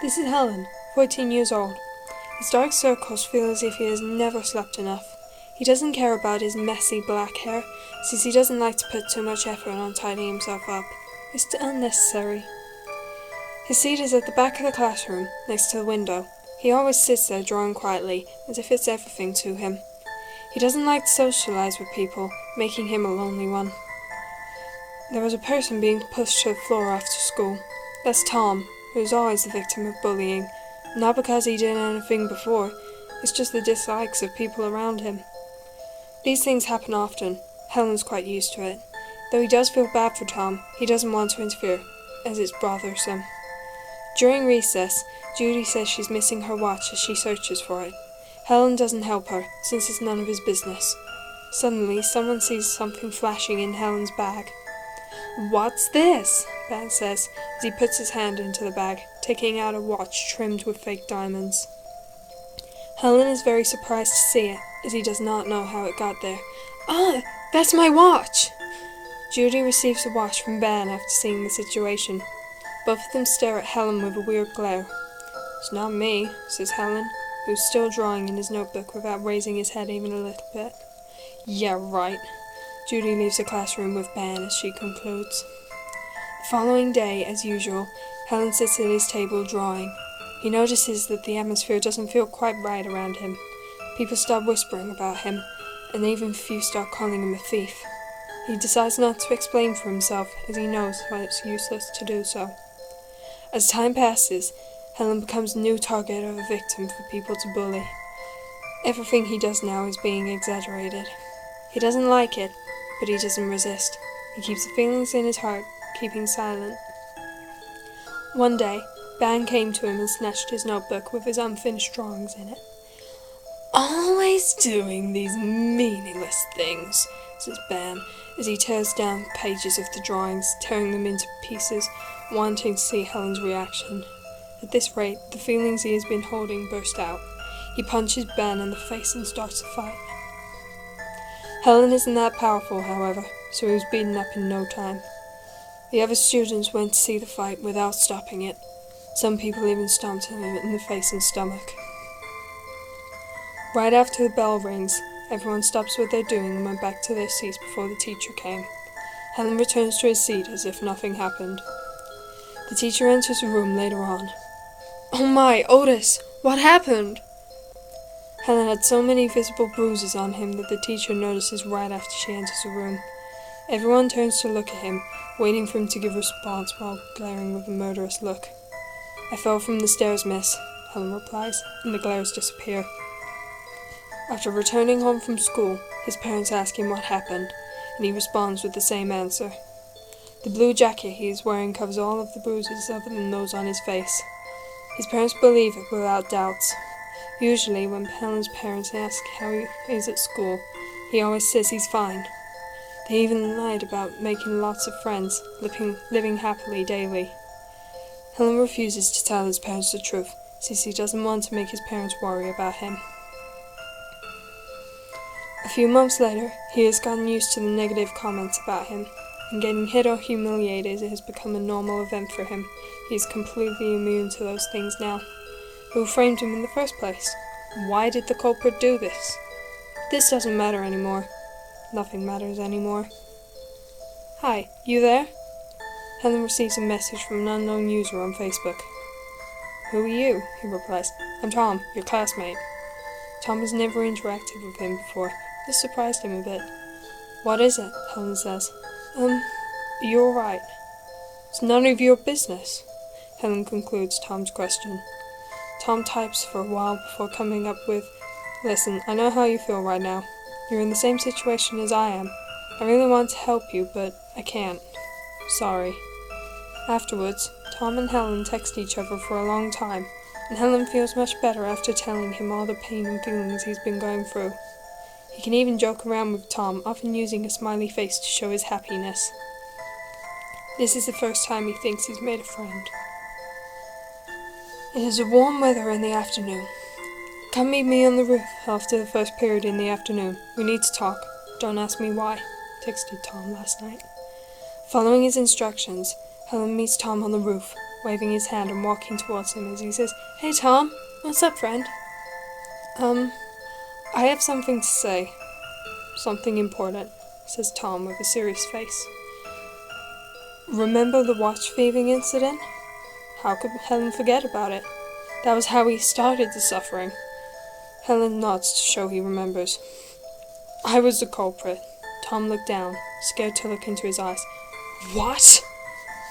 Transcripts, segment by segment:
This is Helen, 14 years old. His dark circles feel as if he has never slept enough. He doesn't care about his messy black hair, since he doesn't like to put too much effort on tidying himself up. It's unnecessary. His seat is at the back of the classroom, next to the window. He always sits there drawing quietly, as if it's everything to him. He doesn't like to socialize with people, making him a lonely one. There was a person being pushed to the floor after school. That's Tom, who is always the victim of bullying. Not because he did anything before, it's just the dislikes of people around him. These things happen often. Helen's quite used to it. Though he does feel bad for Tom, he doesn't want to interfere, as it's bothersome. During recess, Judy says she's missing her watch as she searches for it. Helen doesn't help her, since it's none of his business. Suddenly, someone sees something flashing in Helen's bag. "What's this?" Ben says, as he puts his hand into the bag, taking out a watch trimmed with fake diamonds. Helen is very surprised to see it, as he does not know how it got there. "Ah, that's my watch!" Judy receives the watch from Ben after seeing the situation. Both of them stare at Helen with a weird glare. "It's not me," says Helen, who's still drawing in his notebook without raising his head even a little bit. "Yeah, right." Judy leaves the classroom with Ben as she concludes. The following day, as usual, Helen sits at his table drawing. He notices that the atmosphere doesn't feel quite right around him. People start whispering about him, and even a few start calling him a thief. He decides not to explain for himself, as he knows that it's useless to do so. As time passes, Helen becomes a new target of a victim for people to bully. Everything he does now is being exaggerated. He doesn't like it, but he doesn't resist. He keeps the feelings in his heart, keeping silent. One day, Ben came to him and snatched his notebook with his unfinished drawings in it. "Always doing these meaningless things," says Ben, as he tears down pages of the drawings, tearing them into pieces, wanting to see Helen's reaction. At this rate, the feelings he has been holding burst out. He punches Ben in the face and starts a fight. Helen isn't that powerful, however, so he was beaten up in no time. The other students went to see the fight without stopping it. Some people even stomped him in the face and stomach. Right after the bell rings, everyone stops what they're doing and went back to their seats before the teacher came. Helen returns to his seat as if nothing happened. The teacher enters the room later on. "Oh my, Otis, what happened?" Helen had so many visible bruises on him that the teacher notices right after she enters the room. Everyone turns to look at him, waiting for him to give a response while glaring with a murderous look. "I fell from the stairs, miss," Helen replies, and the glares disappear. After returning home from school, his parents ask him what happened, and he responds with the same answer. The blue jacket he is wearing covers all of the bruises other than those on his face. His parents believe it without doubts. Usually, when Helen's parents ask how he is at school, he always says he's fine. They even lied about making lots of friends, living happily daily. Helen refuses to tell his parents the truth, since he doesn't want to make his parents worry about him. A few months later, he has gotten used to the negative comments about him, and getting hit or humiliated has become a normal event for him. He is completely immune to those things now. Who framed him in the first place? Why did the culprit do this? This doesn't matter anymore. Nothing matters anymore. "Hi, you there?" Helen receives a message from an unknown user on Facebook. "Who are you?" he replies. "I'm Tom, your classmate." Tom has never interacted with him before. This surprised him a bit. "What is it?" Helen says. Are you alright?" "It's none of your business," Helen concludes Tom's question. Tom types for a while before coming up with, "Listen, I know how you feel right now. You're in the same situation as I am. I really want to help you, but I can't. Sorry." Afterwards, Tom and Helen text each other for a long time, and Helen feels much better after telling him all the pain and feelings he's been going through. He can even joke around with Tom, often using a smiley face to show his happiness. This is the first time he thinks he's made a friend. It is a warm weather in the afternoon. "Come meet me on the roof after the first period in the afternoon. We need to talk. Don't ask me why," texted Tom last night. Following his instructions, Helen meets Tom on the roof, waving his hand and walking towards him as he says, "Hey Tom, what's up, friend?" I have something to say. Something important," says Tom with a serious face. "Remember the watch thieving incident? How could Helen forget about it? That was how he started the suffering." Helen nods to show he remembers. "I was the culprit." Tom looked down, scared to look into his eyes. "What?"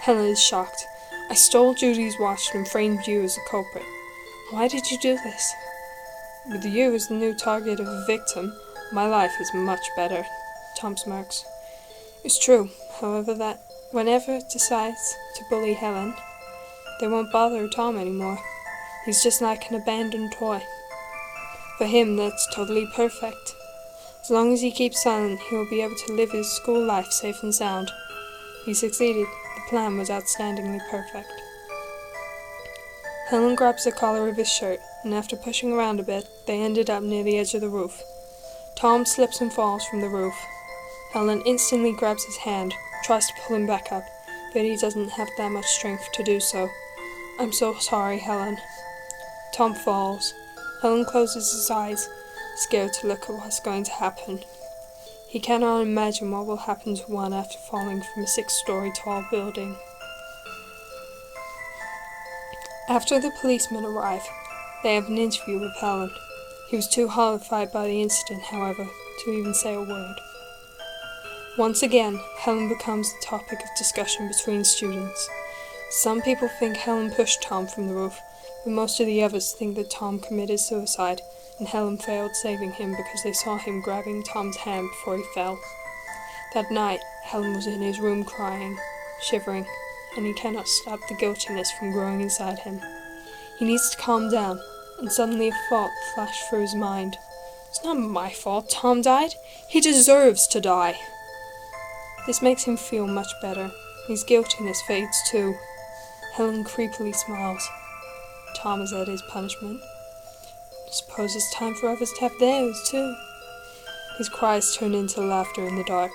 Helen is shocked. "I stole Judy's watch and framed you as the culprit. Why did you do this?" "With you as the new target of a victim, my life is much better," Tom smirks. It's true, however, that whenever it decides to bully Helen, they won't bother Tom anymore. He's just like an abandoned toy. For him, that's totally perfect. As long as he keeps silent, he will be able to live his school life safe and sound. He succeeded. The plan was outstandingly perfect. Helen grabs the collar of his shirt, and after pushing around a bit, they ended up near the edge of the roof. Tom slips and falls from the roof. Helen instantly grabs his hand, tries to pull him back up, but he doesn't have that much strength to do so. "I'm so sorry, Helen." Tom falls. Helen closes his eyes, scared to look at what's going to happen. He cannot imagine what will happen to one after falling from a 6-story tall building. After the policemen arrive, they have an interview with Helen. He was too horrified by the incident, however, to even say a word. Once again, Helen becomes the topic of discussion between students. Some people think Helen pushed Tom from the roof, but most of the others think that Tom committed suicide, and Helen failed saving him because they saw him grabbing Tom's hand before he fell. That night, Helen was in his room crying, shivering, and he cannot stop the guiltiness from growing inside him. He needs to calm down, and suddenly a thought flashed through his mind. It's not my fault Tom died. He deserves to die. This makes him feel much better. His guiltiness fades too. Helen creepily smiles. Tom has had his punishment. I suppose it's time for others to have theirs too. His cries turn into laughter in the dark.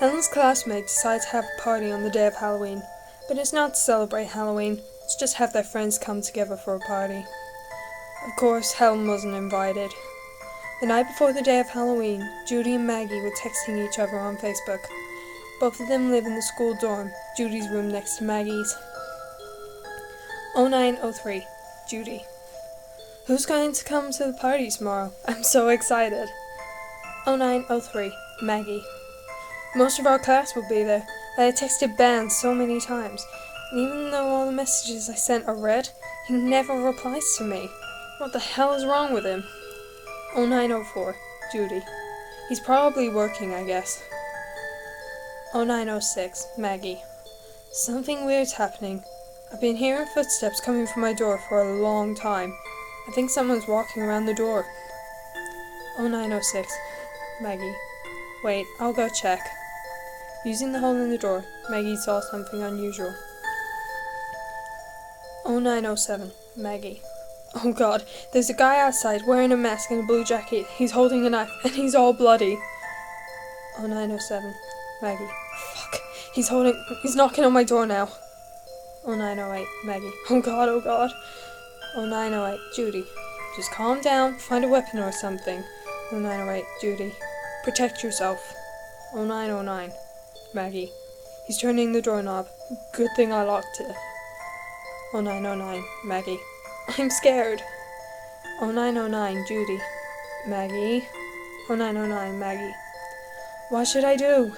Helen's classmates decide to have a party on the day of Halloween, but it's not to celebrate Halloween, it's just have their friends come together for a party. Of course, Helen wasn't invited. The night before the day of Halloween, Judy and Maggie were texting each other on Facebook. Both of them live in the school dorm, Judy's room next to Maggie's. 0903, Judy. Who's going to come to the party tomorrow? I'm so excited. 0903, Maggie. Most of our class will be there. I had texted Ben so many times, and even though all the messages I sent are read, he never replies to me. What the hell is wrong with him? 0904, Judy. He's probably working, I guess. 0906, Maggie. Something weird's happening. I've been hearing footsteps coming from my door for a long time. I think someone's walking around the door. 0906, Maggie. Wait, I'll go check. Using the hole in the door, Maggie saw something unusual. 0907, Maggie. Oh god, there's a guy outside wearing a mask and a blue jacket. He's holding a knife, and he's all bloody. 0907, Maggie. Fuck, he's knocking on my door now. 0908, Maggie. Oh god, oh god. 0908, Judy. Just calm down, find a weapon or something. 0908, Judy. Protect yourself. 0909, Maggie. He's turning the doorknob. Good thing I locked it. 0909, Maggie. I'm scared. 0909, Judy. Maggie. 0909, Maggie. What should I do?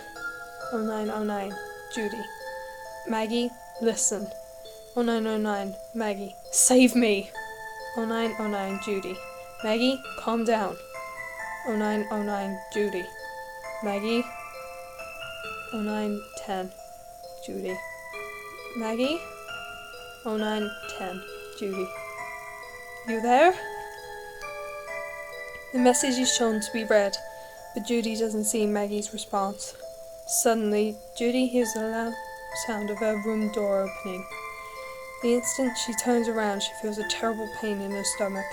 0909, Judy. Maggie, listen. 0909, Maggie. Save me. 0909, Judy. Maggie, calm down. 0909, Judy. Maggie. 0910, Judy. Maggie. 0910, Judy. You there? The message is shown to be read, but Judy doesn't see Maggie's response. Suddenly, Judy hears the loud sound of her room door opening. The instant she turns around, she feels a terrible pain in her stomach.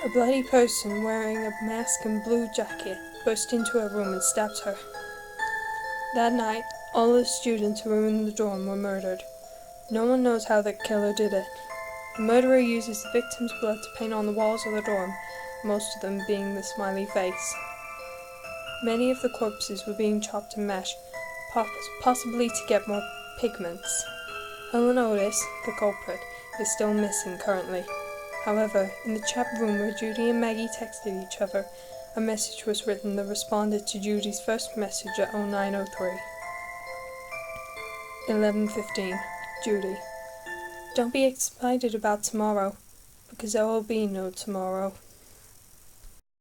A bloody person wearing a mask and blue jacket bursts into her room and stabs her. That night, all the students who were in the dorm were murdered. No one knows how the killer did it. The murderer uses the victim's blood to paint on the walls of the dorm, most of them being the smiley face. Many of the corpses were being chopped and mashed, possibly to get more pigments. Helen Otis, the culprit, is still missing currently. However, in the chat room where Judy and Maggie texted each other, a message was written that responded to Judy's first message at 0903. 11:15. Judy. Don't be excited about tomorrow, because there will be no tomorrow.